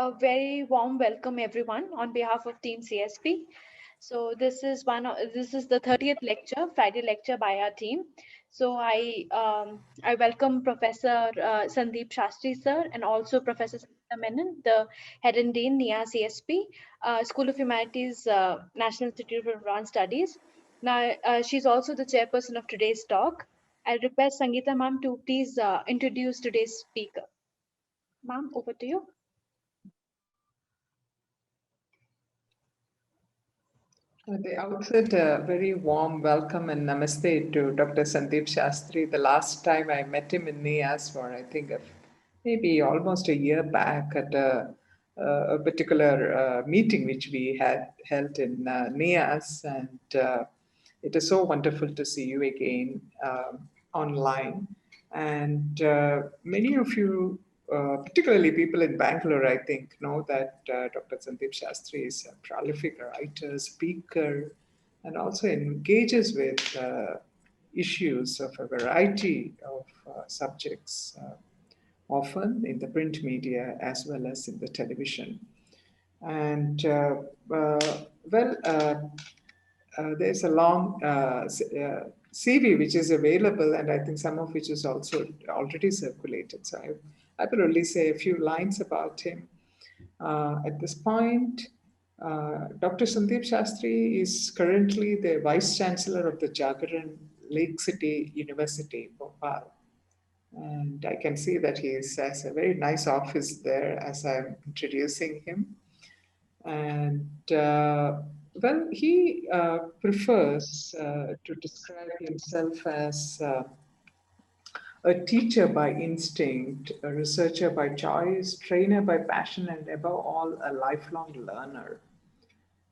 A very warm welcome, everyone, on behalf of Team CSP. So this is the 30th lecture, Friday lecture by our team. So I welcome Professor Sandeep Shastri sir and also Professor Sangeeta Menon, the head and dean NIA CSP, School of Humanities, National Institute of Advanced Studies. Now she's also the chairperson of today's talk. I request Sangeeta ma'am to please introduce today's speaker. Ma'am, over to you. At the outset, a very warm welcome and namaste to Dr. Sandeep Shastri. The last time I met him in NIAS for, I think, maybe almost a year back at a particular meeting which we had held in NIAS. And it is so wonderful to see you again online. And many of you, particularly people in Bangalore, I think, know that Dr. Sandeep Shastri is a prolific writer, speaker, and also engages with issues of a variety of subjects, often in the print media as well as in the television. And there's a long CV which is available, and I think some of which is also already circulated. So I will only say a few lines about him. At this point, Dr. Sandeep Shastri is currently the Vice Chancellor of the Jagaran Lake City University, Bhopal. And I can see that he has a very nice office there as I'm introducing him. And he prefers to describe himself as a teacher by instinct, a researcher by choice, trainer by passion, and above all, a lifelong learner.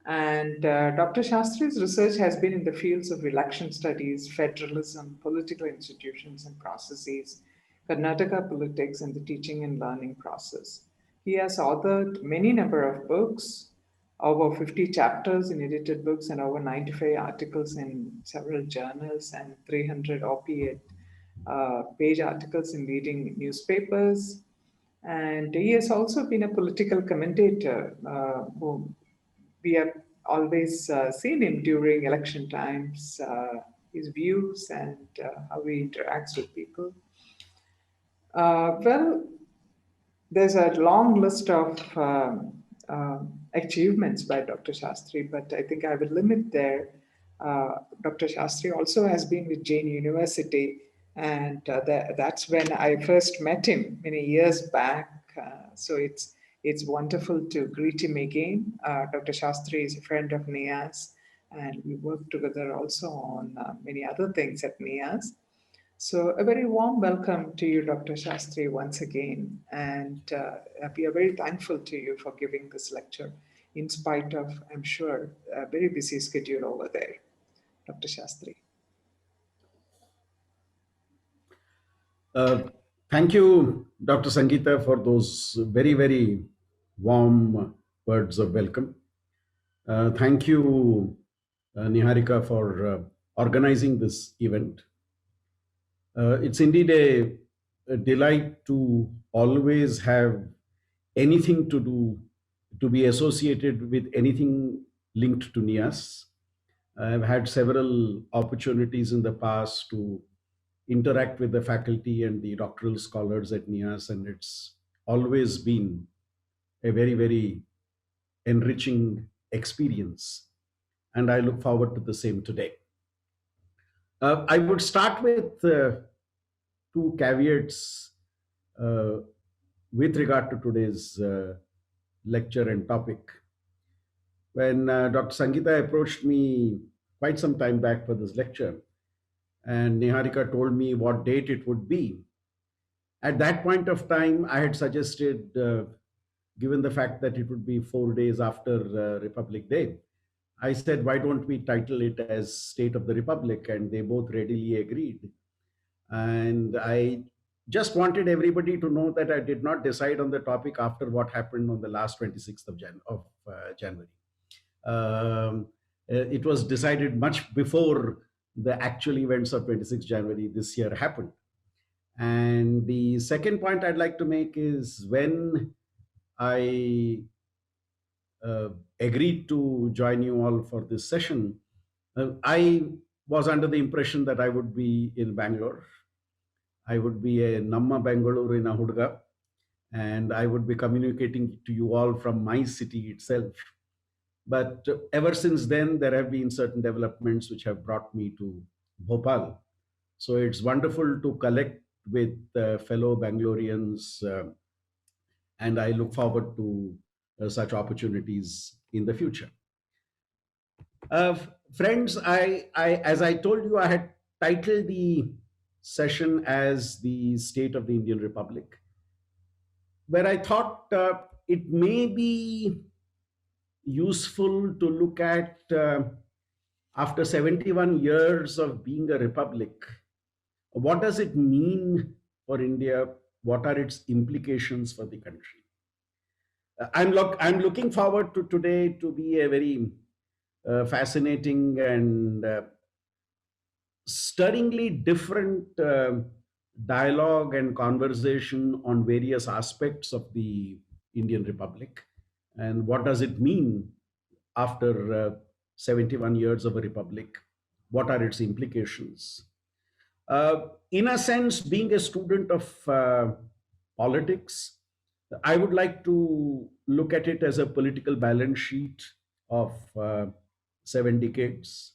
And Dr. Shastri's research has been in the fields of election studies, federalism, political institutions and processes, Karnataka politics, and the teaching and learning process. He has authored many number of books, over 50 chapters in edited books, and over 95 articles in several journals, and 300 op-ed page articles in leading newspapers. And he has also been a political commentator who we have always seen him during election times, his views and how he interacts with people. There's a long list of achievements by Dr. Shastri, but I think I will limit there. Dr. Shastri also has been with Jain University, and that's when I first met him many years back. So it's wonderful to greet him again. Dr. Shastri is a friend of NIAS, and we work together also on many other things at NIAS. So a very warm welcome to you, Dr. Shastri, once again. And we are very thankful to you for giving this lecture, in spite of, I'm sure, a very busy schedule over there. Dr. Shastri. Thank you, Dr. Sangeeta, for those very, very warm words of welcome. Thank you, Niharika, for organizing this event. It's indeed a delight to always have anything to do, to be associated with anything linked to NIAS. I've had several opportunities in the past to interact with the faculty and the doctoral scholars at NIAS, and it's always been a very, very enriching experience. And I look forward to the same today. I would start with two caveats with regard to today's lecture and topic. When Dr. Sangeeta approached me quite some time back for this lecture, and Niharika told me what date it would be, at that point of time, I had suggested, given the fact that it would be 4 days after Republic Day, I said, why don't we title it as State of the Republic? And they both readily agreed. And I just wanted everybody to know that I did not decide on the topic after what happened on the last 26th of January. It was decided much before the actual events of 26th January this year happened. And the second point I'd like to make is when I agreed to join you all for this session. I was under the impression that I would be in Bangalore. I would be a Namma Bangalore in a Hudga, and I would be communicating to you all from my city itself. But ever since then, there have been certain developments which have brought me to Bhopal. So it's wonderful to collect with fellow Bangaloreans, and I look forward to such opportunities in the future. Uh, Friends, as I told you, I had titled the session as the State of the Indian Republic, where I thought it may be useful to look at, after 71 years of being a republic, what does it mean for India? What are its implications for the country? I'm looking forward to today to be a very fascinating and stirringly different dialogue and conversation on various aspects of the Indian Republic, and what does it mean after 71 years of a republic? What are its implications? In a sense, being a student of politics, I would like to look at it as a political balance sheet of 7 decades.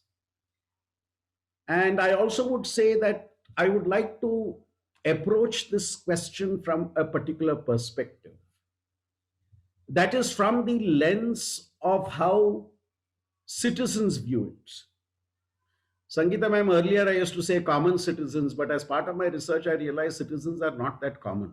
And I also would say that I would like to approach this question from a particular perspective. That is from the lens of how citizens view it. Sangeeta ma'am, earlier I used to say common citizens, but as part of my research, I realized citizens are not that common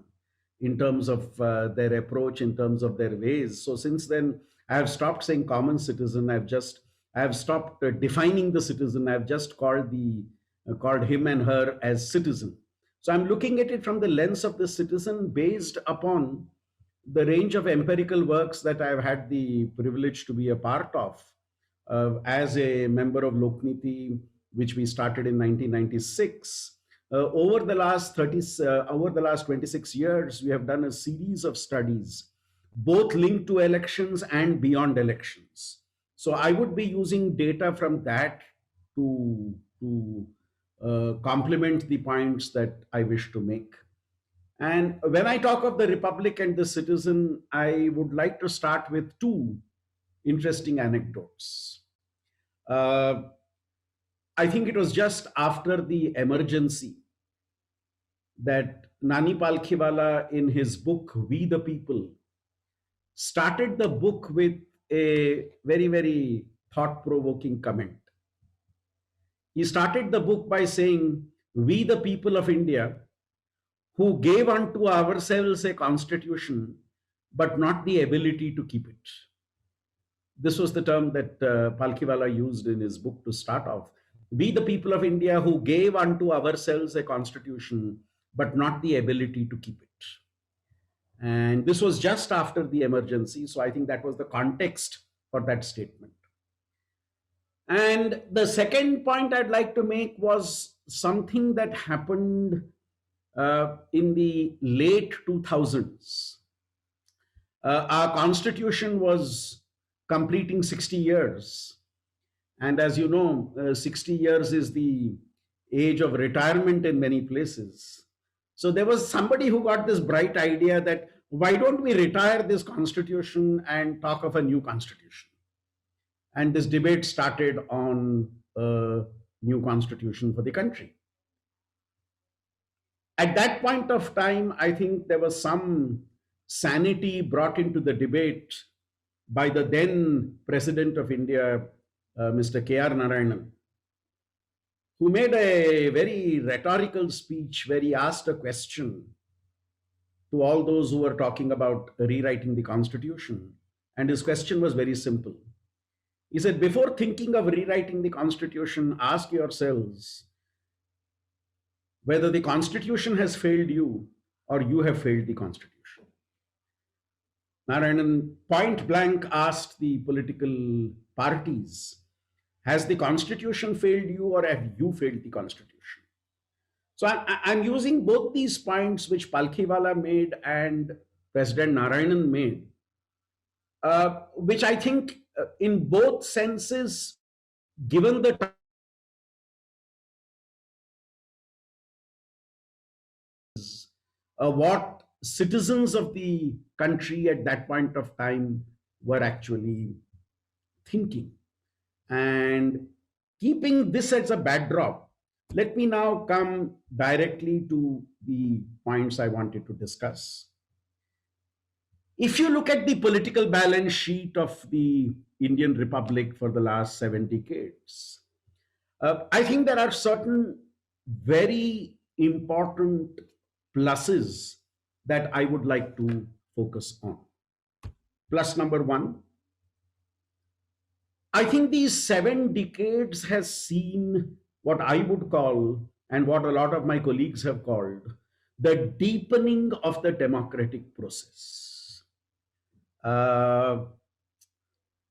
in terms of their approach, in terms of their ways. So since then, I have stopped saying common citizen. I have stopped defining the citizen. I've just called him and her as citizen. So I'm looking at it from the lens of the citizen based upon the range of empirical works that I've had the privilege to be a part of as a member of Lokniti, which we started in 1996. Over the last 26 years, we have done a series of studies, both linked to elections and beyond elections. So I would be using data from that to complement the points that I wish to make. And when I talk of the Republic and the citizen, I would like to start with two interesting anecdotes. I think it was just after the emergency that Nani Palkhiwala, in his book We the People, started the book with a very, very thought-provoking comment. He started the book by saying, "We the people of India, who gave unto ourselves a constitution, but not the ability to keep it." This was the term that Palkhiwala used in his book to start off. We the people of India, who gave unto ourselves a constitution, but not the ability to keep it. And this was just after the emergency. So I think that was the context for that statement. And the second point I'd like to make was something that happened in the late 2000s. Our constitution was completing 60 years. And as you know, 60 years is the age of retirement in many places. So there was somebody who got this bright idea that why don't we retire this constitution and talk of a new constitution? And this debate started on a new constitution for the country. At that point of time, I think there was some sanity brought into the debate by the then President of India, Mr. K.R. Narayanan, who made a very rhetorical speech where he asked a question to all those who were talking about rewriting the constitution. And his question was very simple. He said, before thinking of rewriting the constitution, ask yourselves whether the constitution has failed you or you have failed the constitution. Narayanan point blank asked the political parties, has the constitution failed you or have you failed the constitution? So I'm using both these points which Palkhiwala made and President Narayanan made which I think in both senses, given the what citizens of the country at that point of time were actually thinking. And keeping this as a backdrop, let me now come directly to the points I wanted to discuss. If you look at the political balance sheet of the Indian Republic for the last 7 decades, I think there are certain very important pluses that I would like to focus on. Plus number one, I think these 7 decades has seen what I would call, and what a lot of my colleagues have called, the deepening of the democratic process.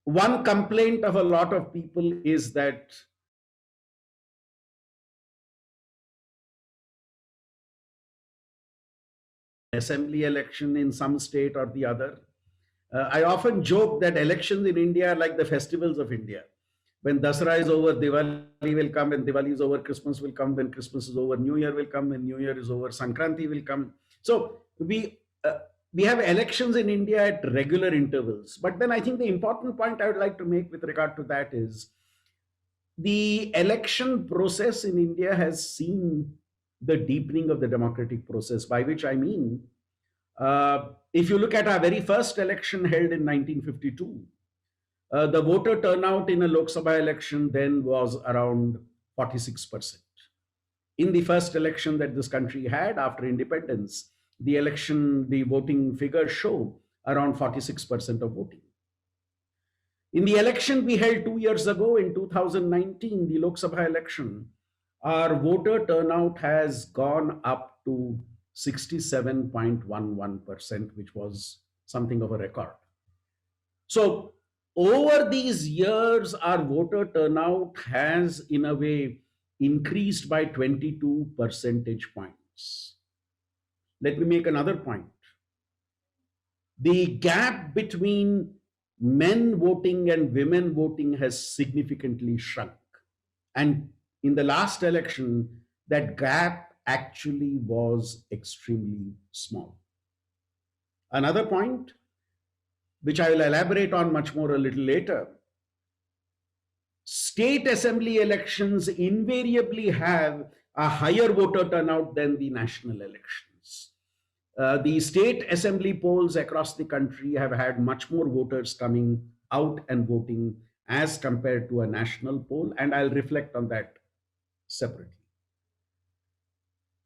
One complaint of a lot of people is that assembly election in some state or the other. I often joke that elections in India are like the festivals of India. When Dasara is over, Diwali will come. When Diwali is over, Christmas will come. When Christmas is over, New Year will come. When New Year is over, Sankranti will come. So we have elections in India at regular intervals. But then I think the important point I would like to make with regard to that is the election process in India has seen the deepening of the democratic process, by which I mean, if you look at our very first election held in 1952, the voter turnout in a Lok Sabha election then was around 46%. In the first election that this country had after independence, the voting figures show around 46% of voting. In the election we held 2 years ago in 2019, the Lok Sabha election, our voter turnout has gone up to 67.11%, which was something of a record. So over these years, our voter turnout has in a way increased by 22 percentage points. Let me make another point. The gap between men voting and women voting has significantly shrunk. And in the last election, that gap actually was extremely small. Another point, which I will elaborate on much more a little later, state assembly elections invariably have a higher voter turnout than the national elections. The state assembly polls across the country have had much more voters coming out and voting as compared to a national poll, and I'll reflect on that separately.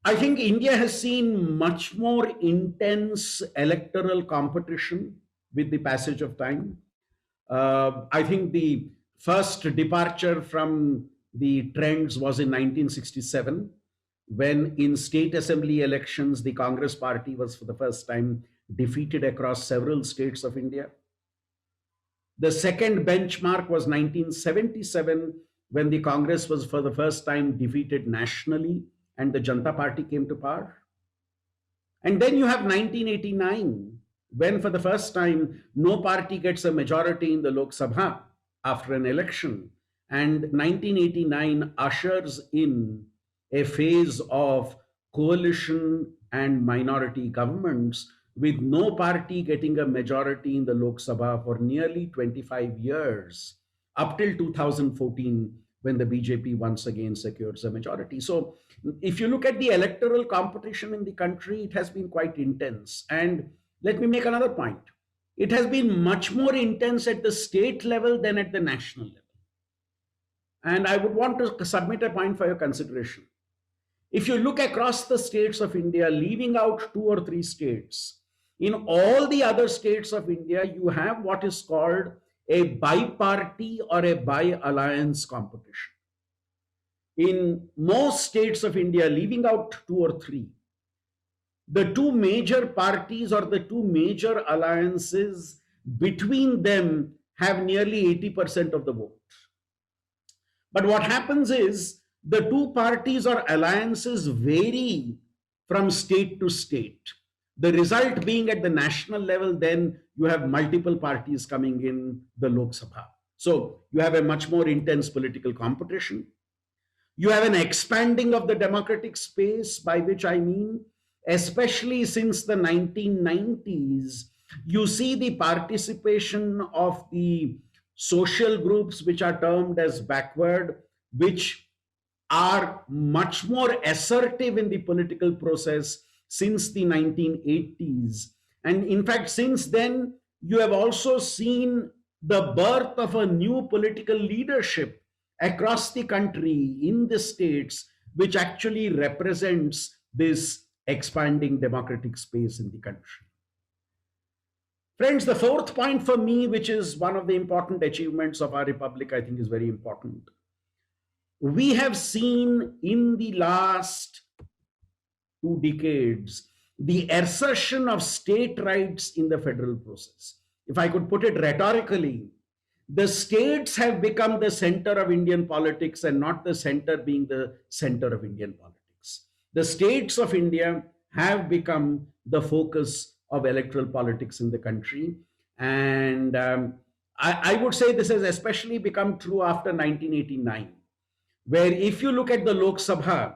I think India has seen much more intense electoral competition with the passage of time. I think the first departure from the trends was in 1967, when in state assembly elections, the Congress party was for the first time defeated across several states of India. The second benchmark was 1977, when the Congress was for the first time defeated nationally and the Janata Party came to power. And then you have 1989, when for the first time no party gets a majority in the Lok Sabha after an election. And 1989 ushers in a phase of coalition and minority governments, with no party getting a majority in the Lok Sabha for nearly 25 years, up till 2014, when the BJP once again secures a majority. So if you look at the electoral competition in the country, it has been quite intense. And let me make another point. It has been much more intense at the state level than at the national level. And I would want to submit a point for your consideration. If you look across the states of India, leaving out 2 or 3 states, in all the other states of India, you have what is called a bi-party or a bi-alliance competition. In most states of India, leaving out 2 or 3, the 2 major parties or the 2 major alliances, between them have nearly 80% of the vote. But what happens is the 2 parties or alliances vary from state to state. The result being at the national level, then you have multiple parties coming in the Lok Sabha. So you have a much more intense political competition. You have an expanding of the democratic space, by which I mean, especially since the 1990s, you see the participation of the social groups which are termed as backward, which are much more assertive in the political process since the 1980s. And in fact, since then, you have also seen the birth of a new political leadership across the country in the states, which actually represents this expanding democratic space in the country. Friends, the fourth point for me, which is one of the important achievements of our republic, I think is very important. We have seen in the last 2 decades the assertion of state rights in the federal process. If I could put it rhetorically, the states have become the center of Indian politics and not the center being the center of Indian politics. The states of India have become the focus of electoral politics in the country. And I would say this has especially become true after 1989, where if you look at the Lok Sabha,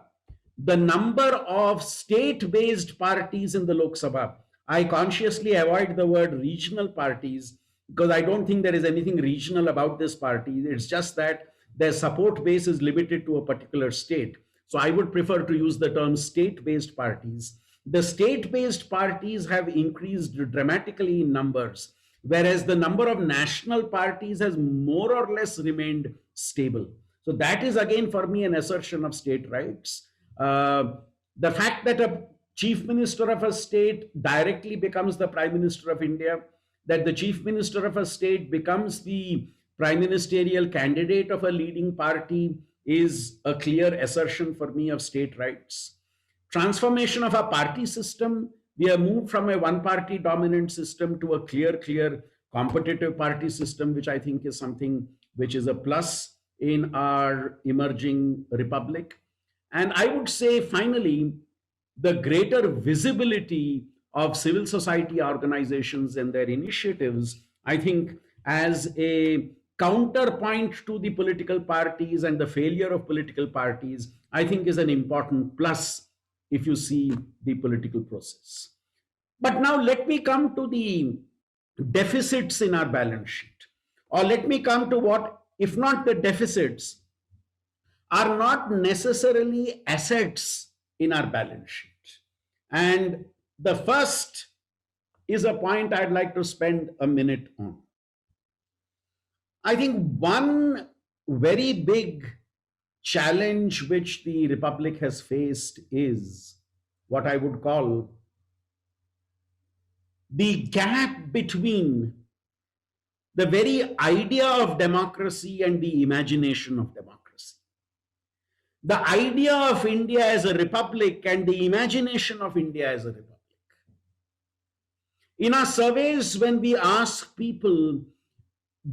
the number of state-based parties in the Lok Sabha, I consciously avoid the word regional parties because I don't think there is anything regional about this party. It's just that their support base is limited to a particular state. So I would prefer to use the term state-based parties. The state-based parties have increased dramatically in numbers, whereas the number of national parties has more or less remained stable. So that is again for me an assertion of state rights. The fact that a chief minister of a state directly becomes the prime minister of India, that the chief minister of a state becomes the prime ministerial candidate of a leading party is a clear assertion for me of state rights. Transformation of our party system, we have moved from a one-party dominant system to a clear competitive party system, which I think is something which is a plus in our emerging republic. And I would say finally, the greater visibility of civil society organizations and their initiatives, I think as a counterpoint to the political parties and the failure of political parties, I think is an important plus if you see the political process. But now let me come to the deficits in our balance sheet, or let me come to what, if not the deficits, are not necessarily assets in our balance sheet. And the first is a point I'd like to spend a minute on. I think one very big challenge which the Republic has faced is what I would call the gap between the very idea of democracy and the imagination of democracy. The idea of India as a republic and the imagination of India as a republic. In our surveys, when we ask people,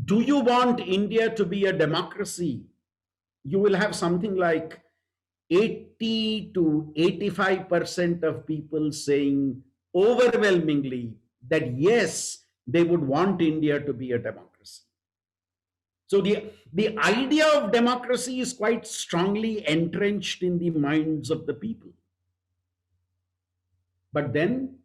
do you want India to be a democracy? You will have something like 80 to 85% of people saying overwhelmingly that yes, they would want India to be a democracy. So the idea of democracy is quite strongly entrenched in the minds of the people. But then,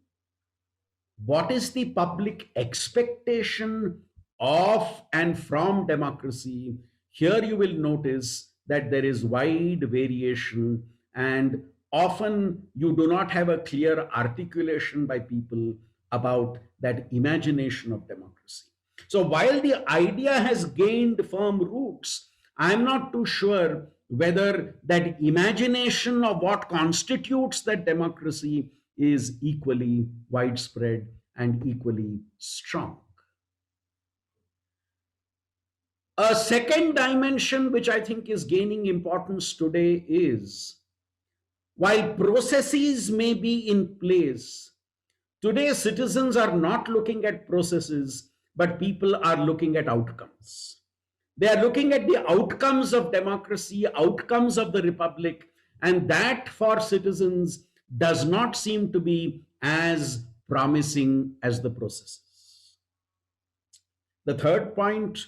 what is the public expectation of and from democracy? Here you will notice that there is wide variation, and often you do not have a clear articulation by people about that imagination of democracy. So while the idea has gained firm roots, I'm not too sure whether that imagination of what constitutes that democracy is equally widespread and equally strong. A second dimension which I think is gaining importance today is, while processes may be in place, today citizens are not looking at processes, but people are looking at outcomes. They are looking at the outcomes of democracy, outcomes of the republic, and that for citizens does not seem to be as promising as the processes. The third point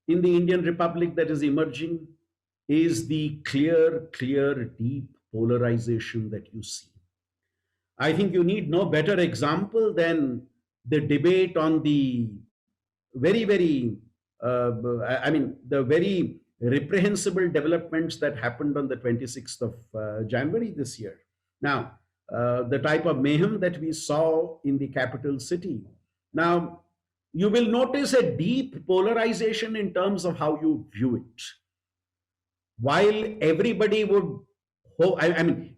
in the Indian Republic that is emerging is the clear, deep polarization that you see. I think you need no better example than the debate on the very, the very reprehensible developments that happened on the 26th of January this year. Now, the type of mayhem that we saw in the capital city. Now, you will notice a deep polarization in terms of how you view it. While everybody would,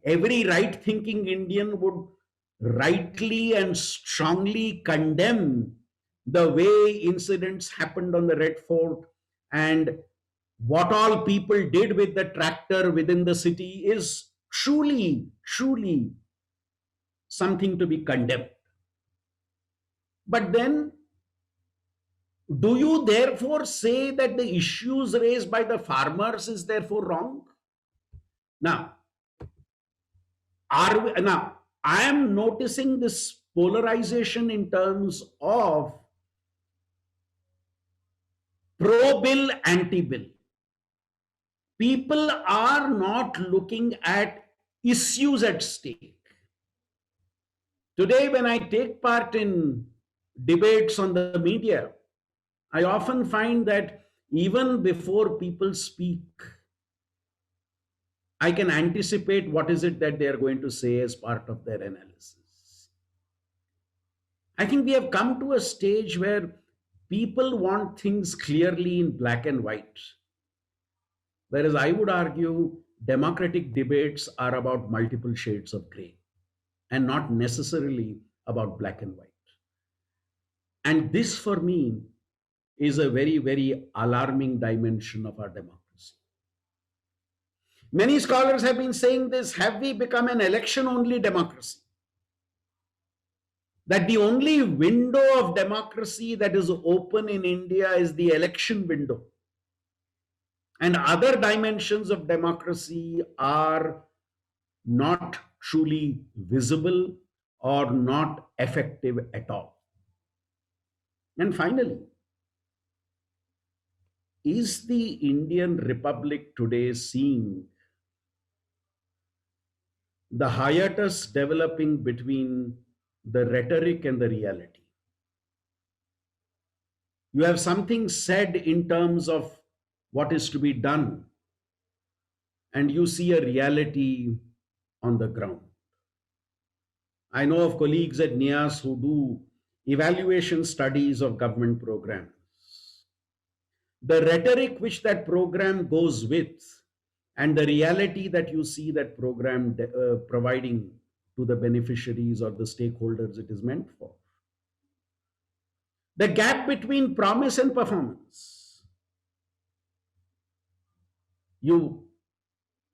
every right thinking Indian would rightly and strongly condemn the way incidents happened on the Red Fort and what all people did with the tractor within the city is truly something to be condemned. But then, do you therefore say that the issues raised by the farmers is therefore wrong? Now, I am noticing this polarization in terms of pro-bill, anti-bill. People are not looking at issues at stake. Today, when I take part in debates on the media, I often find that even before people speak, I can anticipate what is it that they are going to say as part of their analysis. I think we have come to a stage where people want things clearly in black and white. Whereas I would argue democratic debates are about multiple shades of gray and not necessarily about black and white. And this for me is a very alarming dimension of our democracy. Many scholars have been saying this: have we become an election-only democracy? That the only window of democracy that is open in India is the election window. And other dimensions of democracy are not truly visible or not effective at all. And finally, is the Indian Republic today seeing the hiatus developing between the rhetoric and the reality? You have something said in terms of what is to be done, and you see a reality on the ground. I know of colleagues at NIAS who do evaluation studies of government programs. The rhetoric which that program goes with and the reality that you see that program providing to the beneficiaries or the stakeholders it is meant for. The gap between promise and performance. You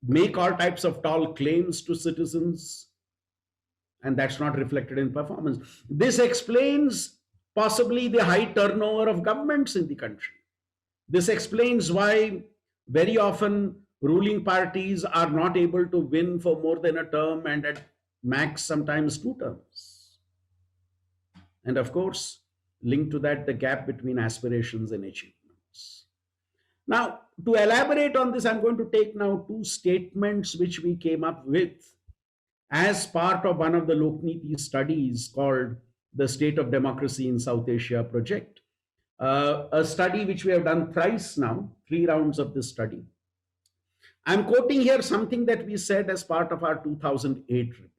make all types of tall claims to citizens, and that's not reflected in performance. This explains possibly the high turnover of governments in the country. This explains why very often ruling parties are not able to win for more than a term, and at max sometimes 2 terms. And of course, linked to that, the gap between aspirations and achievements. Now, to elaborate on this, I'm going to take now 2 statements which we came up with as part of one of the Lokniti studies called the State of Democracy in South Asia project. A study which we have done thrice now, 3 rounds of this study. I'm quoting here something that we said as part of our 2008 report.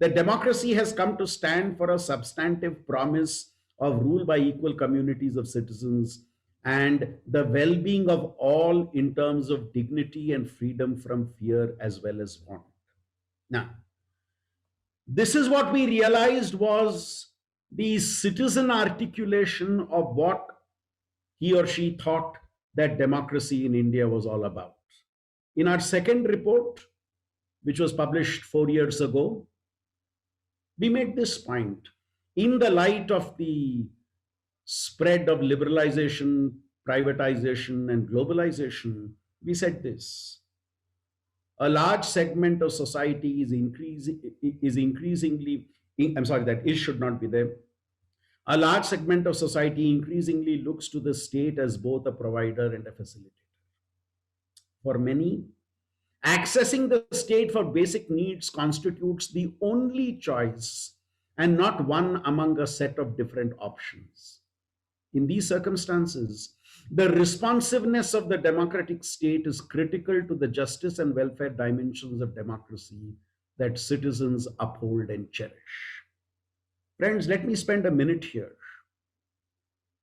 That democracy has come to stand for a substantive promise of rule by equal communities of citizens and the well-being of all in terms of dignity and freedom from fear as well as want. Now, this is what we realized was the citizen articulation of what he or she thought that democracy in India was all about. In our second report, which was published 4 years ago, we made this point. In the light of the spread of liberalization, privatization, and globalization, we said this: a large segment of society is increasingly I'm sorry, that is should not be there. A large segment of society increasingly looks to the state as both a provider and a facilitator. For many, accessing the state for basic needs constitutes the only choice and not one among a set of different options. In these circumstances, the responsiveness of the democratic state is critical to the justice and welfare dimensions of democracy that citizens uphold and cherish. Friends, let me spend a minute here.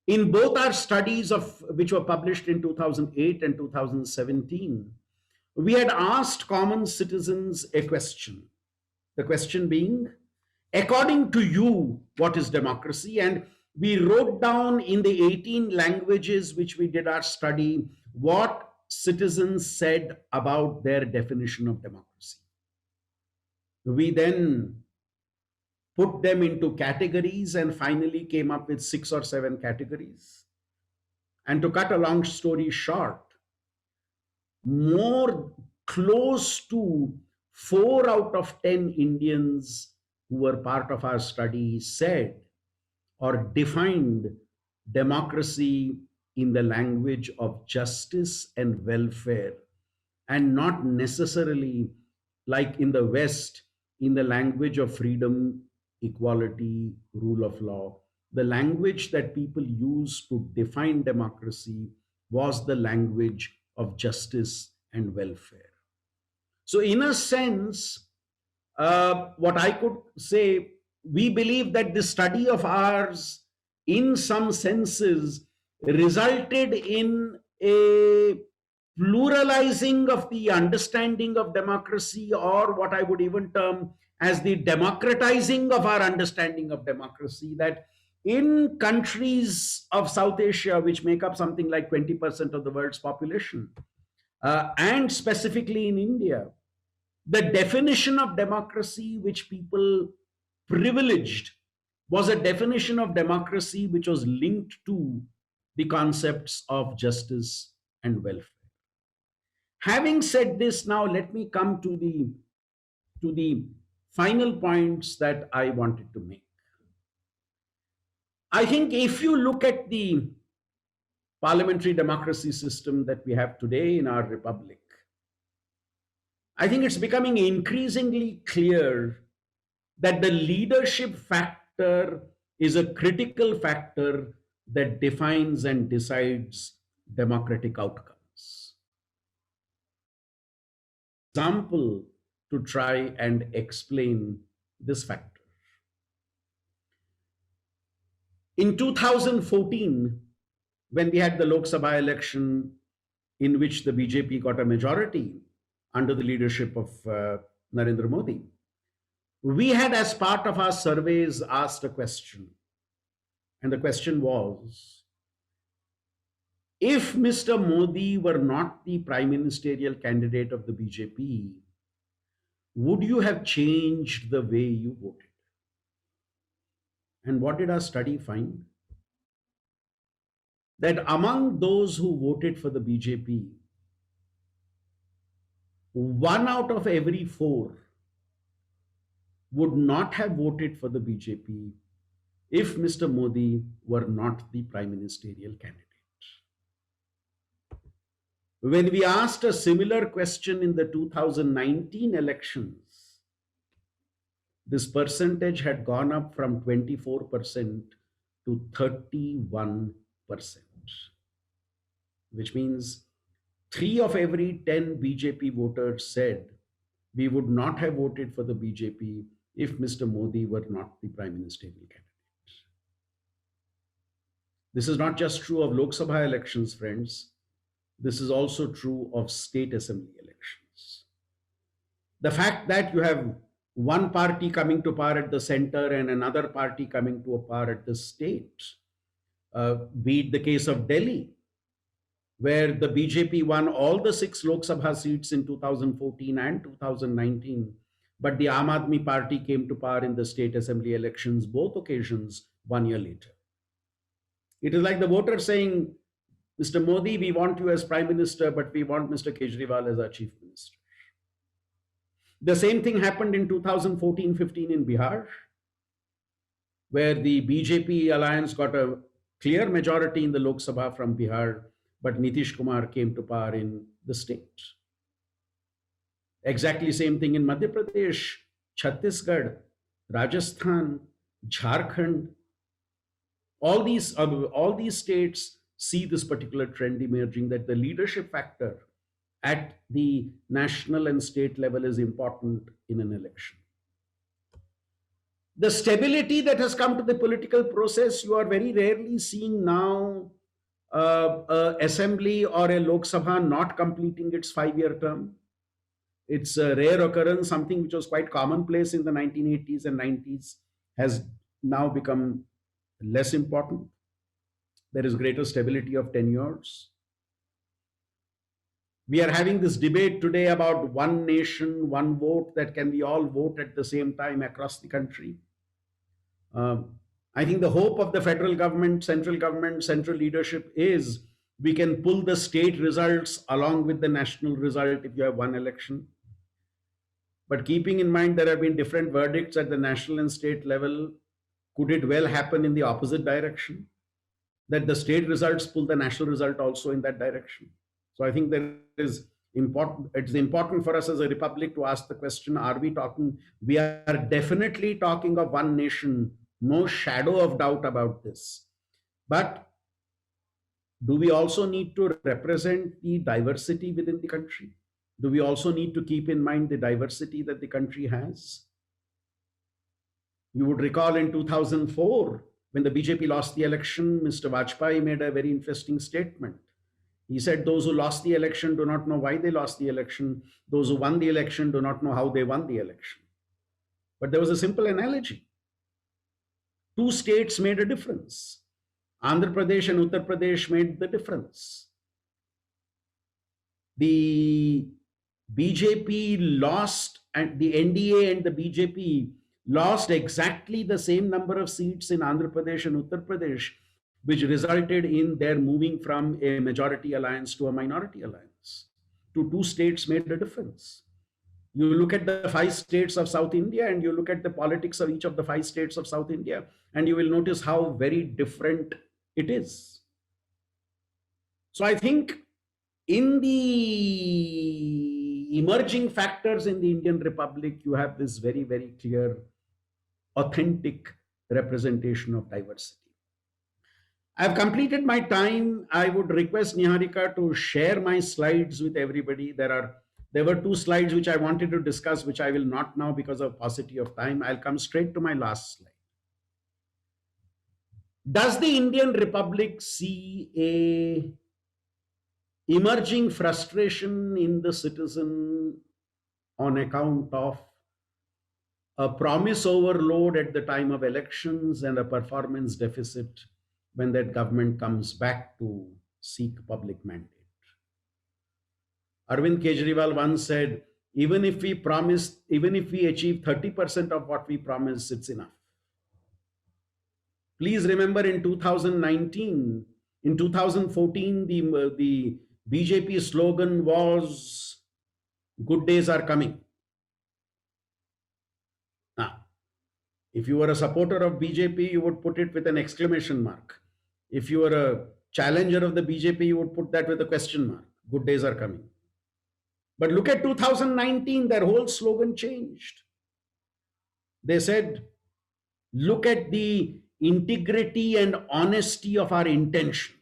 In both our studies of which were published in 2008 and 2017, we had asked common citizens a question. The question being, according to you, what is democracy? And we wrote down in the 18 languages which we did our study what citizens said about their definition of democracy. We then put them into categories and finally came up with 6 or 7 categories. And to cut a long story short, more close to 4 out of 10 Indians who were part of our study said or defined democracy in the language of justice and welfare, and not necessarily like in the West, in the language of freedom, equality, rule of law. The language that people use to define democracy was the language of justice and welfare. So in a sense, what I could say, we believe that the study of ours, in some senses, resulted in a pluralizing of the understanding of democracy, or what I would even term as the democratizing of our understanding of democracy, that in countries of South Asia, which make up something like 20% of the world's population, and specifically in India, the definition of democracy which people privileged was a definition of democracy which was linked to the concepts of justice and welfare. Having said this, now let me come to the final points that I wanted to make. I think if you look at the parliamentary democracy system that we have today in our republic, I think it's becoming increasingly clear that the leadership factor is a critical factor that defines and decides democratic outcomes. Example to try and explain this factor. In 2014, when we had the Lok Sabha election in which the BJP got a majority under the leadership of Narendra Modi, we had, as part of our surveys, asked a question. And the question was, if Mr. Modi were not the prime ministerial candidate of the BJP, would you have changed the way you voted? And what did our study find? That among those who voted for the BJP, 1 out of every 4 would not have voted for the BJP if Mr. Modi were not the prime ministerial candidate. When we asked a similar question in the 2019 elections, this percentage had gone up from 24% to 31%, which means 3 of every 10 BJP voters said we would not have voted for the BJP if Mr. Modi were not the prime ministerial candidate. This is not just true of Lok Sabha elections, friends. This is also true of state assembly elections. The fact that you have one party coming to power at the center and another party coming to a power at the state, be it the case of Delhi, where the BJP won all the 6 Lok Sabha seats in 2014 and 2019, but the Aam Aadmi Party came to power in the state assembly elections, both occasions 1 year later. It is like the voter saying, Mr. Modi, we want you as prime minister, but we want Mr. Kejriwal as our chief minister. The same thing happened in 2014-15 in Bihar. where the BJP alliance got a clear majority in the Lok Sabha from Bihar, but Nitish Kumar came to power in the state. Exactly same thing in Madhya Pradesh, Chhattisgarh, Rajasthan, Jharkhand. All these states see this particular trend emerging, that the leadership factor at the national and state level is important in an election. The stability that has come to the political process, you are very rarely seeing now a assembly or a Lok Sabha not completing its 5-year term. It's a rare occurrence. Something which was quite commonplace in the 1980s and 90s has now become less important. There is greater stability of tenures. We are having this debate today about one nation, one vote, that can we all vote at the same time across the country. I think the hope of the federal government, central leadership is we can pull the state results along with the national result if you have one election. But keeping in mind there have been different verdicts at the national and state level, could it well happen in the opposite direction? That the state results pull the national result also in that direction. So I think it's important for us as a republic to ask the question, we are definitely talking of one nation, no shadow of doubt about this. But do we also need to represent the diversity within the country? Do we also need to keep in mind the diversity that the country has? You would recall in 2004, when the BJP lost the election, Mr. Vajpayee made a very interesting statement. He said, those who lost the election do not know why they lost the election. Those who won the election do not know how they won the election. But there was a simple analogy. Two states made a difference. Andhra Pradesh and Uttar Pradesh made the difference. The BJP lost, and the NDA and the BJP lost exactly the same number of seats in Andhra Pradesh and Uttar Pradesh, which resulted in their moving from a majority alliance to a minority alliance. Two states made a difference. You look at the 5 states of South India and you look at the politics of each of the 5 states of South India, and you will notice how very different it is. So I think in the emerging factors in the Indian Republic, you have this very, very clear, authentic representation of diversity. I've completed my time. I would request Niharika to share my slides with everybody. There were 2 slides which I wanted to discuss, which I will not now because of paucity of time. I'll come straight to my last slide. Does the Indian Republic see a emerging frustration in the citizen on account of a promise overload at the time of elections and a performance deficit when that government comes back to seek public mandate? Arvind Kejriwal once said, even if we achieve 30% of what we promise, it's enough. Please remember in 2019, in 2014, the BJP slogan was, good days are coming. Now, if you were a supporter of BJP, you would put it with an exclamation mark. If you were a challenger of the BJP, you would put that with a question mark. Good days are coming. But look at 2019, their whole slogan changed. They said, look at the integrity and honesty of our intentions.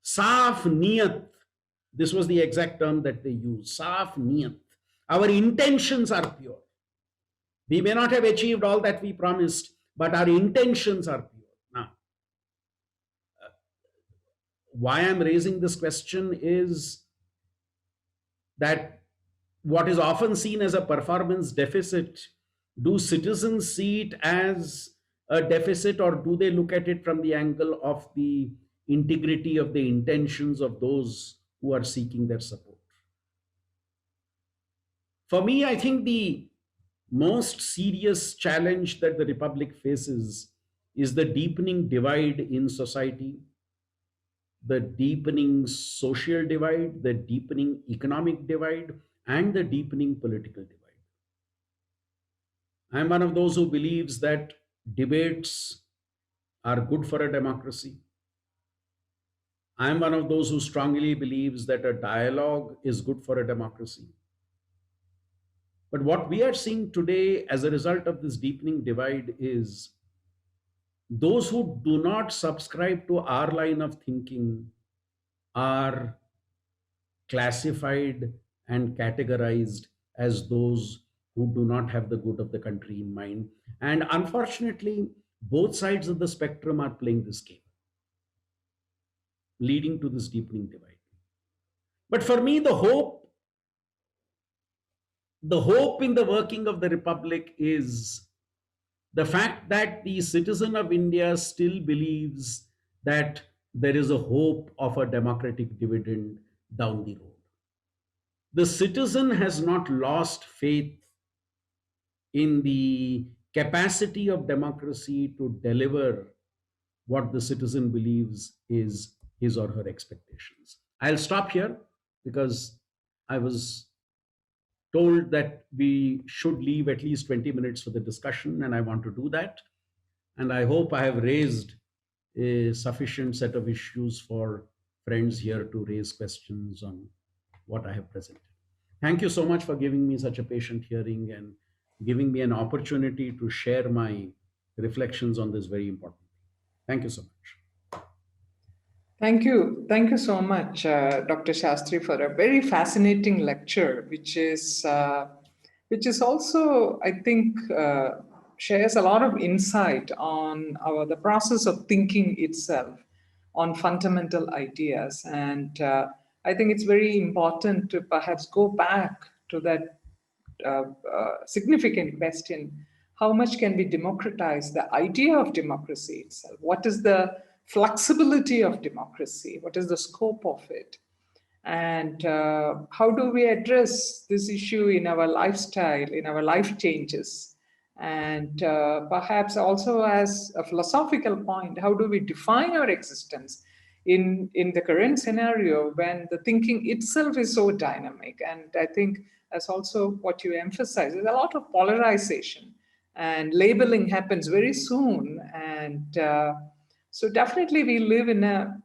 Saaf niyat. This was the exact term that they used. Saaf niyat. Our intentions are pure. We may not have achieved all that we promised, but our intentions are pure. Now, why I'm raising this question is that what is often seen as a performance deficit, do citizens see it as a deficit, or do they look at it from the angle of the integrity of the intentions of those who are seeking their support? For me, I think the most serious challenge that the Republic faces is the deepening divide in society, the deepening social divide, the deepening economic divide, and the deepening political divide. I'm one of those who believes that debates are good for a democracy. I am one of those who strongly believes that a dialogue is good for a democracy. But what we are seeing today as a result of this deepening divide is those who do not subscribe to our line of thinking are classified and categorized as those who do not have the good of the country in mind. And unfortunately, both sides of the spectrum are playing this game, leading to this deepening divide. But for me, the hope in the working of the republic is the fact that the citizen of India still believes that there is a hope of a democratic dividend down the road. The citizen has not lost faith in the capacity of democracy to deliver what the citizen believes is his or her expectations. I'll stop here because I was told that we should leave at least 20 minutes for the discussion, and I want to do that. And I hope I have raised a sufficient set of issues for friends here to raise questions on what I have presented. Thank you so much for giving me such a patient hearing and giving me an opportunity to share my reflections on this very important thing. Thank you so much. Thank you. Thank you so much, Dr. Shastri, for a very fascinating lecture, which is also, I think, shares a lot of insight on the process of thinking itself, on fundamental ideas. And I think it's very important to perhaps go back to that significant question: how much can we democratize the idea of democracy itself? What is the flexibility of democracy? What is the scope of it? And how do we address this issue in our lifestyle, in our life changes? And perhaps also as a philosophical point, how do we define our existence in the current scenario when the thinking itself is so dynamic? And I think, as also what you emphasize, there's a lot of polarization, and labeling happens very soon. And so definitely we live in a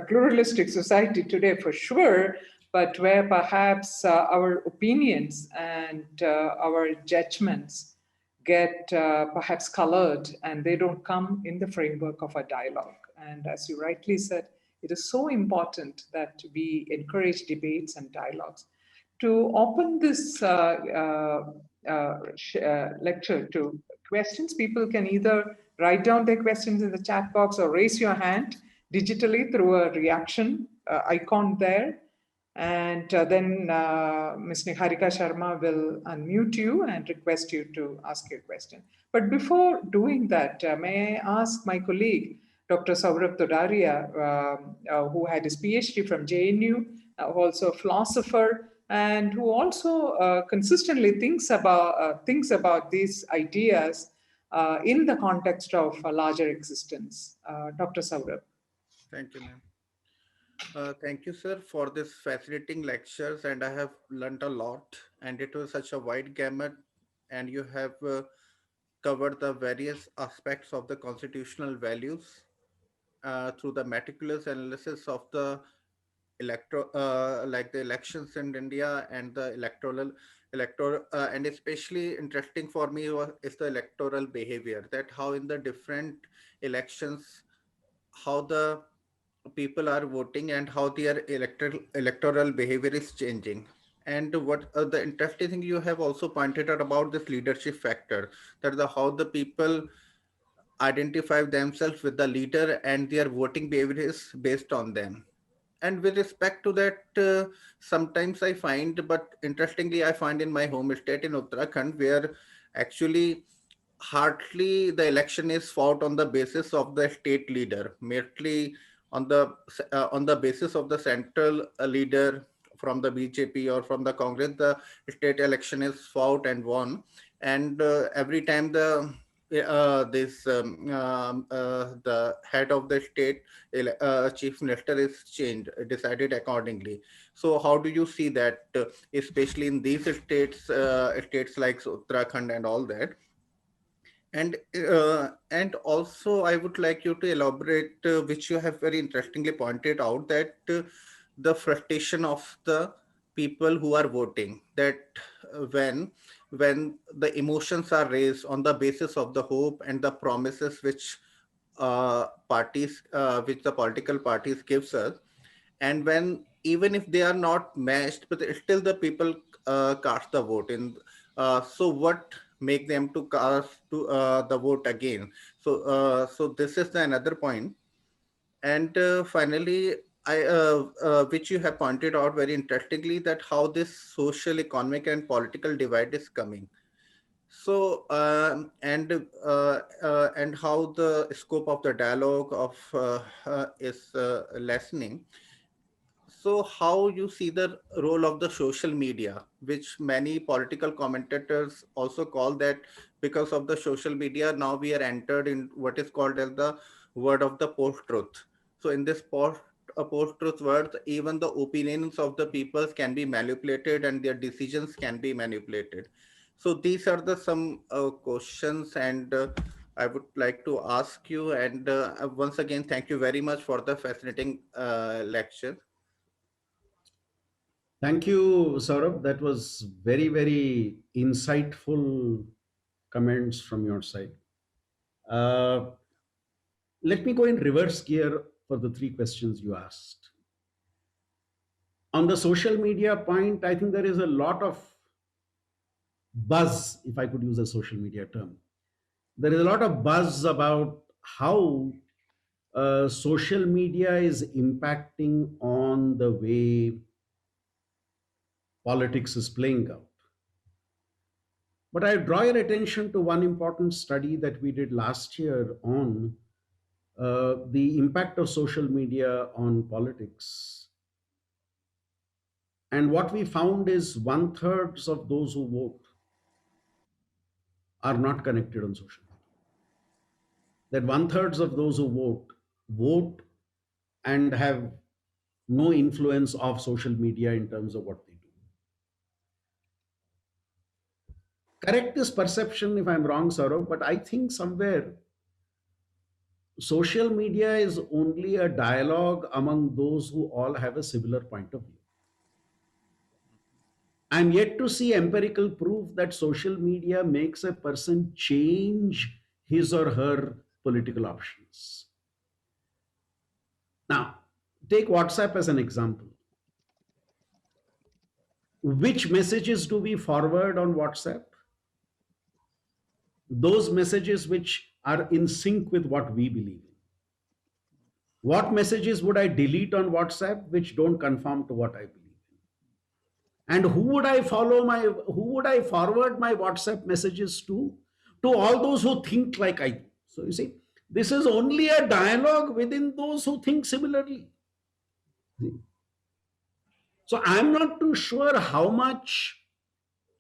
pluralistic society today for sure, but where perhaps our opinions and our judgments get perhaps colored, and they don't come in the framework of a dialogue. And as you rightly said, it is so important that we encourage debates and dialogues. To open this lecture to questions, people can either write down their questions in the chat box or raise your hand digitally through a reaction icon there. And then Ms. Niharika Sharma will unmute you and request you to ask your question. But before doing that, may I ask my colleague, Dr. Saurabh Todaria, who had his PhD from JNU, also a philosopher, and who also consistently thinks about these ideas in the context of a larger existence. Dr. Saurabh. Thank you, ma'am. Thank you, sir, for this fascinating lectures, and I have learned a lot. And it was such a wide gamut, and you have covered the various aspects of the constitutional values through the meticulous analysis of the like the elections in India and the electoral, and especially interesting for me is the electoral behavior. That how in the different elections, how the people are voting and how their electoral behavior is changing. And what the interesting thing you have also pointed out about this leadership factor, that the how the people identify themselves with the leader and their voting behavior is based on them. And with respect to that, sometimes I find, but interestingly, I find in my home state in Uttarakhand, where actually hardly the election is fought on the basis of the state leader, merely on the basis of the central leader from the BJP or from the Congress. The state election is fought and won, and every time the the head of the state chief minister is changed, decided accordingly. So how do you see that, especially in these states, states like Uttarakhand and all that? And also I would like you to elaborate, which you have very interestingly pointed out, that the frustration of the people who are voting, that when the emotions are raised on the basis of the hope and the promises which which the political parties gives us, and when even if they are not matched, but still the people cast the vote in. So what make them to cast the vote again? So this is the another point. And finally, which you have pointed out very interestingly, that how this social, economic, and political divide is coming. So and how the scope of the dialogue of is lessening. So how you see the role of the social media, which many political commentators also call that, because of the social media, now we are entered in what is called as the word of the post-truth. So in this post-truth world, even the opinions of the people can be manipulated and their decisions can be manipulated. So these are the some questions, and I would like to ask you. And once again, thank you very much for the fascinating lecture. Thank you, Saurabh. That was very, very insightful comments from your side. Uh, Let me go in reverse gear for the three questions you asked. On the social media point, I think there is a lot of buzz, if I could use a social media term. There is a lot of buzz about how social media is impacting on the way politics is playing out. But I draw your attention to one important study that we did last year on the impact of social media on politics. And what we found is 1/3 of those who vote are not connected on social media. That 1/3 of those who vote and have no influence of social media in terms of what they do. Correct this perception if I'm wrong, Saurav, but I think somewhere social media is only a dialogue among those who all have a similar point of view. I'm yet to see empirical proof that social media makes a person change his or her political options. Now, take WhatsApp as an example. Which messages do we forward on WhatsApp? Those messages which are in sync with what we believe in. What messages would I delete on WhatsApp which don't conform to what I believe in? And who would I forward my WhatsApp messages to? To all those who think like I do. So you see, this is only a dialogue within those who think similarly. So I'm not too sure how much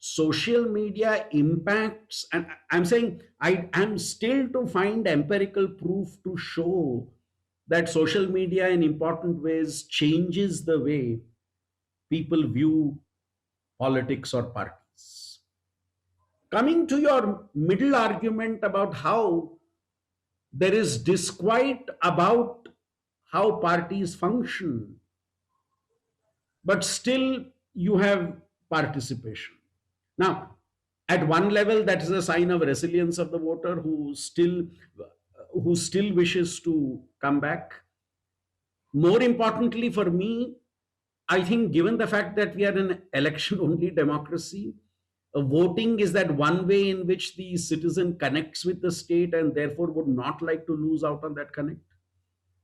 social media impacts, and I'm saying I am still to find empirical proof to show that social media in important ways changes the way people view politics or parties. Coming to your middle argument about how there is disquiet about how parties function, but still you have participation. Now, at one level, that is a sign of resilience of the voter who still wishes to come back. More importantly for me, I think given the fact that we are an election-only democracy, voting is that one way in which the citizen connects with the state and therefore would not like to lose out on that connect.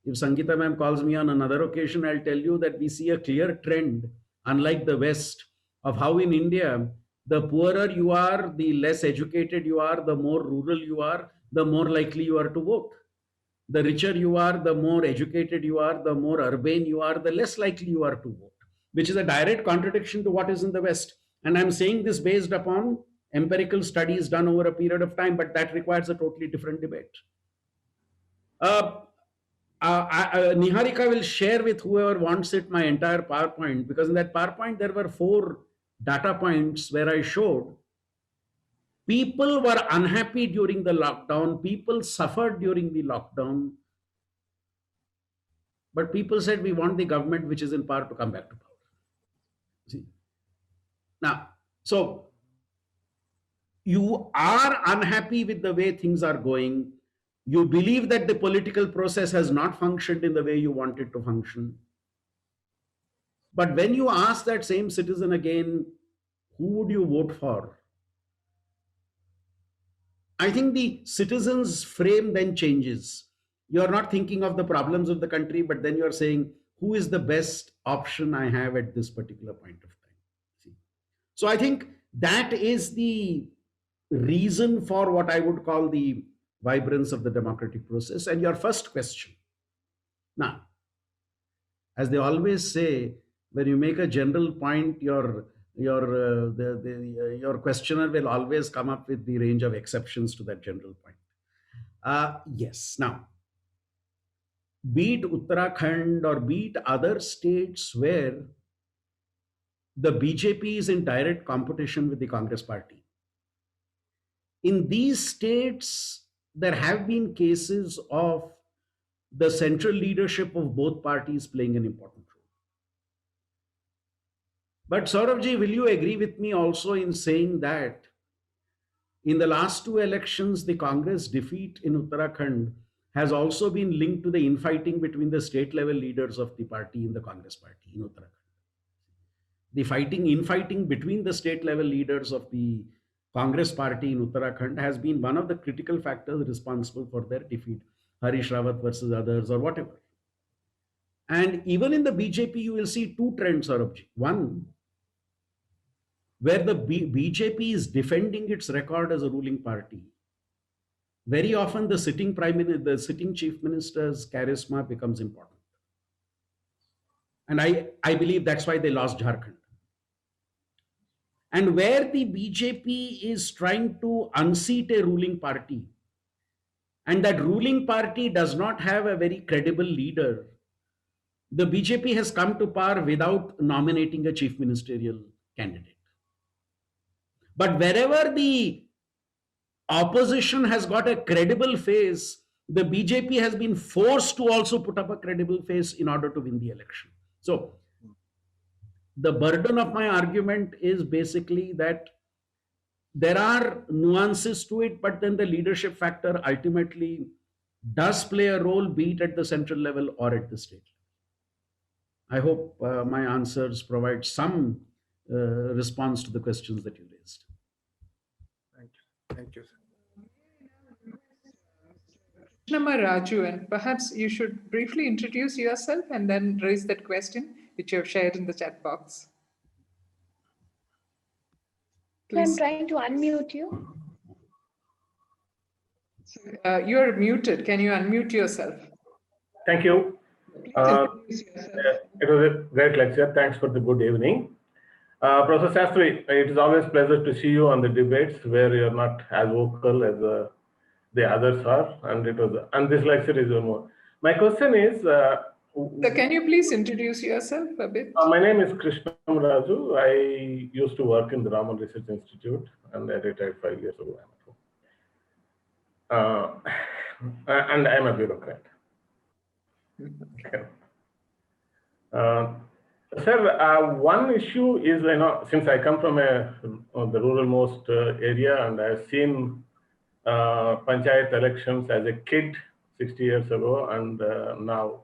If Sangeeta ma'am calls me on another occasion, I'll tell you that we see a clear trend, unlike the West, of how in India, the poorer you are, the less educated you are, the more rural you are, the more likely you are to vote. The richer you are, the more educated you are, the more urban you are, the less likely you are to vote, which is a direct contradiction to what is in the West. And I'm saying this based upon empirical studies done over a period of time, but that requires a totally different debate. Niharika will share with whoever wants it my entire PowerPoint, because in that PowerPoint there were 4 data points where I showed People were unhappy during the lockdown. People suffered during the lockdown. But people said, we want the government which is in power to come back to power. See? Now, so you are unhappy with the way things are going. You believe that the political process has not functioned in the way you want it to function. But when you ask that same citizen again, who would you vote for? I think the citizens' frame then changes. You're not thinking of the problems of the country, but then you're saying, who is the best option I have at this particular point of time? See? So I think that is the reason for what I would call the vibrance of the democratic process. And your first question. Now, as they always say, when you make a general point, your questioner will always come up with the range of exceptions to that general point. Yes. Now, be it Uttarakhand or be it other states where the BJP is in direct competition with the Congress party. In these states, there have been cases of the central leadership of both parties playing an important role. But Saurabhji, will you agree with me also in saying that in the last two elections, the Congress defeat in Uttarakhand has also been linked to the infighting between the state level leaders of the party in the Congress party in Uttarakhand? The infighting between the state level leaders of the Congress party in Uttarakhand has been one of the critical factors responsible for their defeat. Harish Rawat versus others or whatever. And even in the BJP, you will see two trends, Saurabhji. One, where the BJP is defending its record as a ruling party. Very often the sitting chief minister's charisma becomes important. And I believe that's why they lost Jharkhand. And where the BJP is trying to unseat a ruling party, and that ruling party does not have a very credible leader, the BJP has come to power without nominating a chief ministerial candidate. But wherever the opposition has got a credible face, the BJP has been forced to also put up a credible face in order to win the election. So the burden of my argument is basically that there are nuances to it, but then the leadership factor ultimately does play a role, be it at the central level or at the state level. I hope my answers provide some response to the questions that you raised. Thank you. Thank you, sir. Krishnamma Raju, and perhaps you should briefly introduce yourself and then raise that question which you have shared in the chat box. I'm Please. trying to unmute you. You're muted. Can you unmute yourself? Thank you. It was a great lecture. Thanks for the good evening. Professor Shastri, it is always a pleasure to see you on the debates where you're not as vocal as the others are, and this lecture is one more. My question is, can you please introduce yourself a bit? My name is Krishnamma Raju. I used to work in the Raman Research Institute, and I retired 5 years ago. And I'm a bureaucrat. Okay. Sir, one issue is, since I come from the ruralmost area, and I've seen panchayat elections as a kid 60 years ago, and now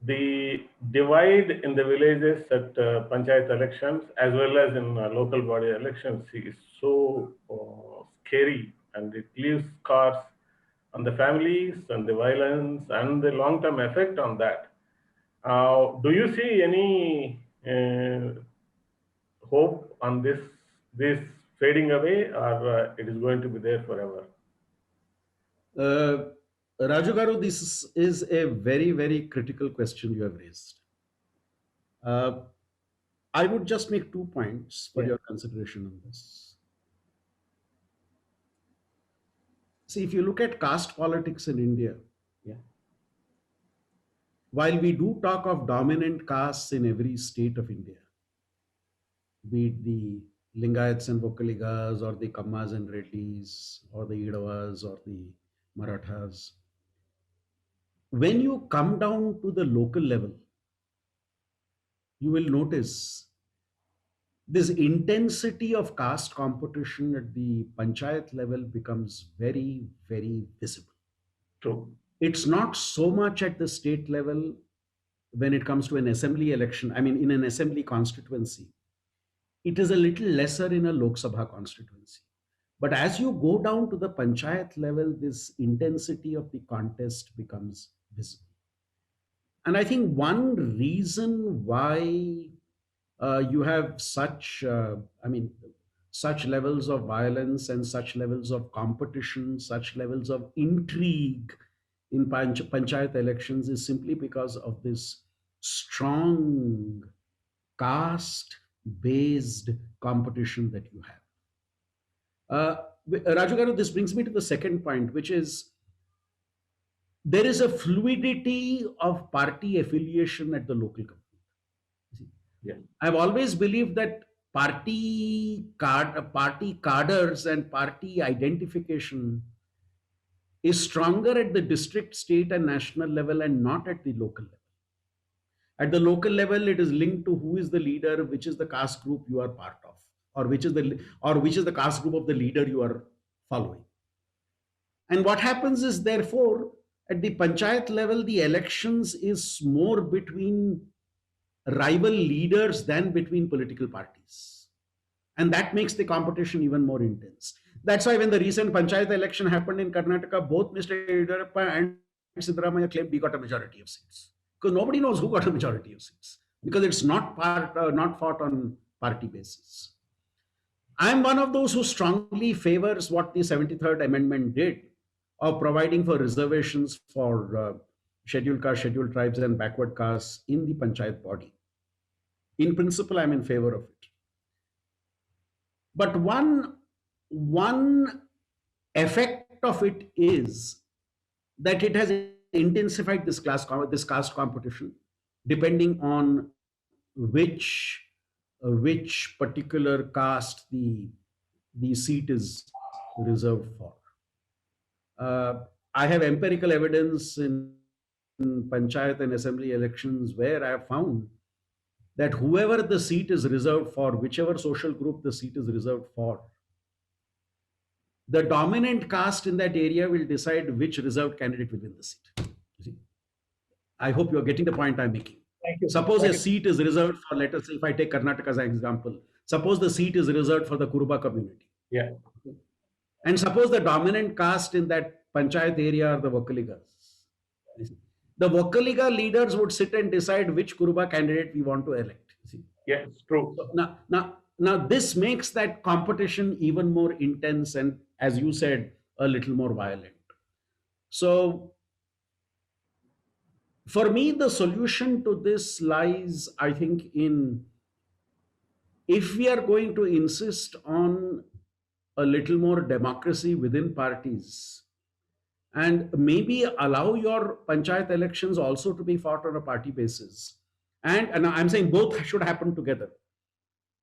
the divide in the villages at panchayat elections as well as in local body elections is so scary, and it leaves scars on the families and the violence and the long-term effect on that. Do you see any hope on this fading away, or it is going to be there forever? Raju Garu, this is a very, very critical question you have raised. I would just make 2 points for your consideration on this. See, if you look at caste politics in India, while we do talk of dominant castes in every state of India, be it the Lingayats and Vokaligas, or the Kammas and Reddis, or the Idavas, or the Marathas. When you come down to the local level, you will notice this intensity of caste competition at the panchayat level becomes very, very visible. True. It's not so much at the state level when it comes to an assembly election. I mean, in an assembly constituency, it is a little lesser in a Lok Sabha constituency. But as you go down to the panchayat level, this intensity of the contest becomes visible. And I think one reason why you have such levels of violence and such levels of competition, such levels of intrigue in panchayat elections is simply because of this strong caste based competition that you have. Raju Garu, this brings me to the second point, which is there is a fluidity of party affiliation at the local government. Yeah. I've always believed that party cadres and party identification is stronger at the district, state, and national level, and not at the local level. At the local level, it is linked to who is the leader, which is the caste group you are part of, or which is the caste group of the leader you are following. And what happens is, therefore, at the panchayat level, the elections is more between rival leaders than between political parties. And that makes the competition even more intense. That's why when the recent panchayat election happened in Karnataka, both Mr. Yediyurappa and Siddaramaiah claimed we got a majority of seats. Because nobody knows who got a majority of seats. Because it's not fought on party basis. I'm one of those who strongly favors what the 73rd Amendment did of providing for reservations for scheduled castes, scheduled tribes, and backward castes in the panchayat body. In principle, I'm in favor of it. But one effect of it is that it has intensified this caste competition, depending on which particular caste the seat is reserved for. I have empirical evidence in panchayat and assembly elections where I have found that whoever the seat is reserved for, whichever social group the seat is reserved for, the dominant caste in that area will decide which reserved candidate will win the seat. You see? I hope you're getting the point I'm making. Thank you. Suppose a seat is reserved for, let us say, if I take Karnataka as an example, suppose the seat is reserved for the Kuruba community. Yeah. And suppose the dominant caste in that panchayat area are the Vokaligas. The Vokaliga leaders would sit and decide which Kuruba candidate we want to elect. See? Yeah, it's true. Now, this makes that competition even more intense and, as you said, a little more violent. So, for me, the solution to this lies, I think, in if we are going to insist on a little more democracy within parties and maybe allow your panchayat elections also to be fought on a party basis. And I'm saying both should happen together.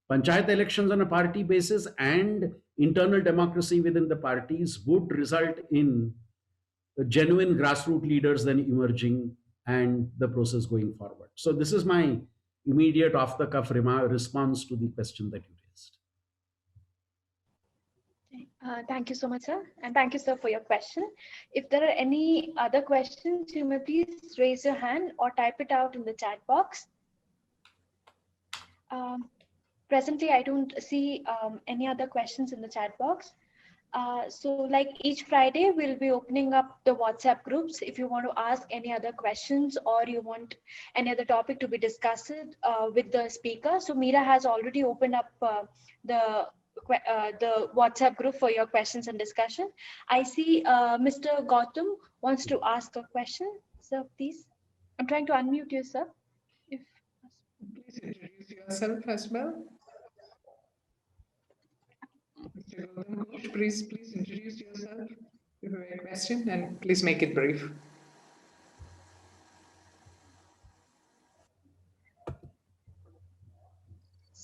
Panchayat elections on a party basis and internal democracy within the parties would result in genuine grassroots leaders then emerging and the process going forward. So this is my immediate off-the-cuff response to the question that you raised. Thank you so much, sir. And thank you, sir, for your question. If there are any other questions, you may please raise your hand or type it out in the chat box. Presently, I don't see any other questions in the chat box. So like each Friday, we'll be opening up the WhatsApp groups. If you want to ask any other questions or you want any other topic to be discussed with the speaker. So Meera has already opened up the WhatsApp group for your questions and discussion. I see Mr. Gautam wants to ask a question. Sir, please. I'm trying to unmute you, sir. Please introduce yourself as well. Mr. Gautam Ghosh, please introduce yourself. If you have a question, and please make it brief.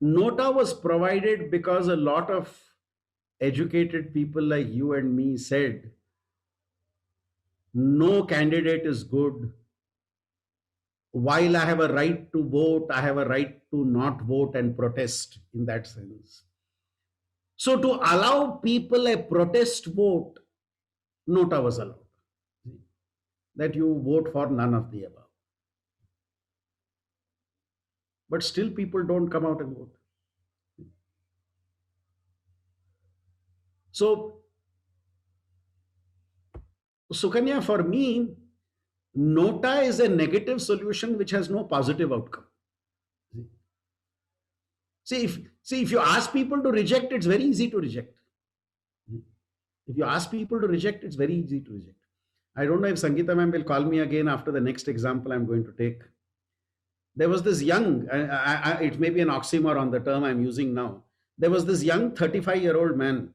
Nota was provided because a lot of educated people like you and me said, no candidate is good. While I have a right to vote, I have a right to not vote and protest in that sense. So to allow people a protest vote, Nota was allowed. That you vote for none of the above. But still people don't come out and vote. So, Sukanya, for me, Nota is a negative solution which has no positive outcome. See, if you ask people to reject, it's very easy to reject. If you ask people to reject, it's very easy to reject. I don't know if Sangeeta ma'am will call me again after the next example I'm going to take. There was this young, it may be an oxymoron, the term I'm using now. There was this young 35-year-old man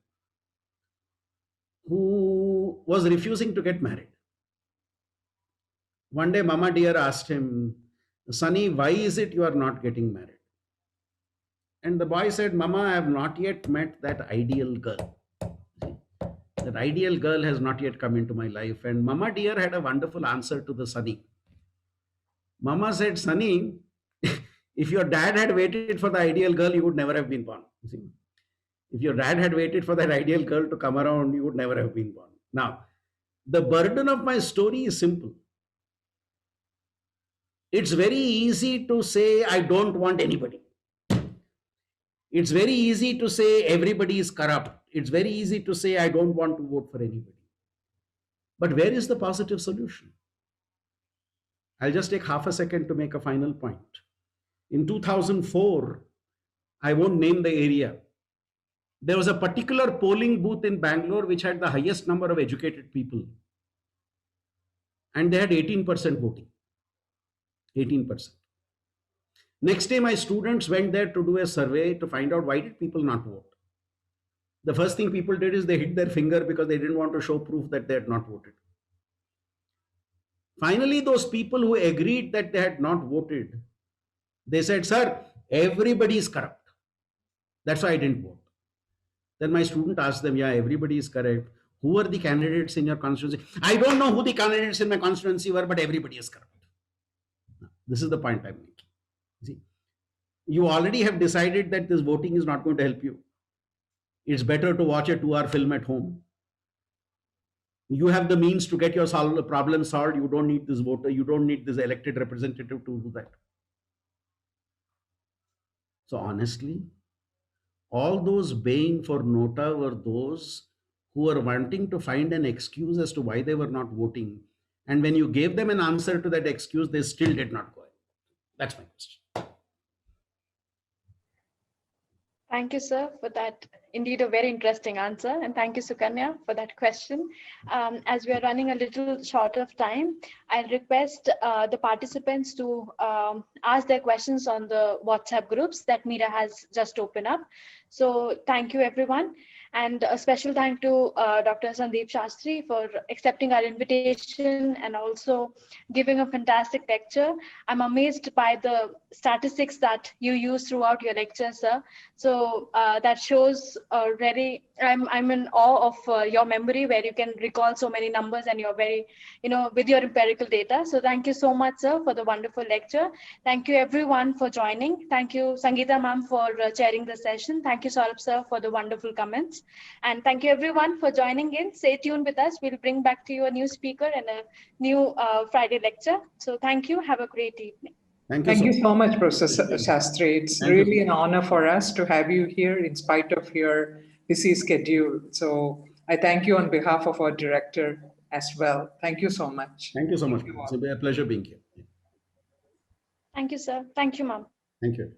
who was refusing to get married. One day, Mama dear asked him, Sonny, why is it you are not getting married? And the boy said, Mama, I have not yet met that ideal girl. That ideal girl has not yet come into my life. And Mama dear had a wonderful answer to the Sonny. Mama said, Sonny, if your dad had waited for the ideal girl, you would never have been born. See? If your dad had waited for that ideal girl to come around, you would never have been born. Now, the burden of my story is simple. It's very easy to say, I don't want anybody. It's very easy to say everybody is corrupt. It's very easy to say I don't want to vote for anybody. But where is the positive solution? I'll just take half a second to make a final point. In 2004, I won't name the area. There was a particular polling booth in Bangalore which had the highest number of educated people. And they had 18% voting. 18%. Next day, my students went there to do a survey to find out why did people not vote. The first thing people did is they hit their finger because they didn't want to show proof that they had not voted. Finally, those people who agreed that they had not voted, they said, sir, everybody is corrupt. That's why I didn't vote. Then my student asked them, yeah, everybody is correct. Who are the candidates in your constituency? I don't know who the candidates in my constituency were, but everybody is corrupt. This is the point I'm making. See, you already have decided that this voting is not going to help you. It's better to watch a 2-hour film at home. You have the means to get your problem solved. You don't need this voter. You don't need this elected representative to do that. So honestly, all those baying for Nota were those who were wanting to find an excuse as to why they were not voting. And when you gave them an answer to that excuse, they still did not go ahead. That's my question. Thank you, sir, for that. Indeed, a very interesting answer. And thank you, Sukanya, for that question. As we are running a little short of time, I'll request the participants to ask their questions on the WhatsApp groups that Meera has just opened up. So thank you, everyone. And a special thank to Dr. Sandeep Shastri for accepting our invitation and also giving a fantastic lecture. I'm amazed by the statistics that you use throughout your lecture, sir. So that shows already, I'm in awe of your memory, where you can recall so many numbers and you're very, with your empirical data. So thank you so much, sir, for the wonderful lecture. Thank you everyone for joining. Thank you, Sangeeta ma'am, for chairing the session. Thank you, Saurabh sir, for the wonderful comments. And thank you everyone for joining in. Stay tuned with us. We'll bring back to you a new speaker and a new Friday lecture. So thank you. Have a great evening. Thank you so much, Professor Shastri. It's really an honor for us to have you here in spite of your busy schedule. So I thank you on behalf of our director as well. Thank you so much. Thank you so much. It's a pleasure being here. Thank you, sir. Thank you, ma'am. Thank you.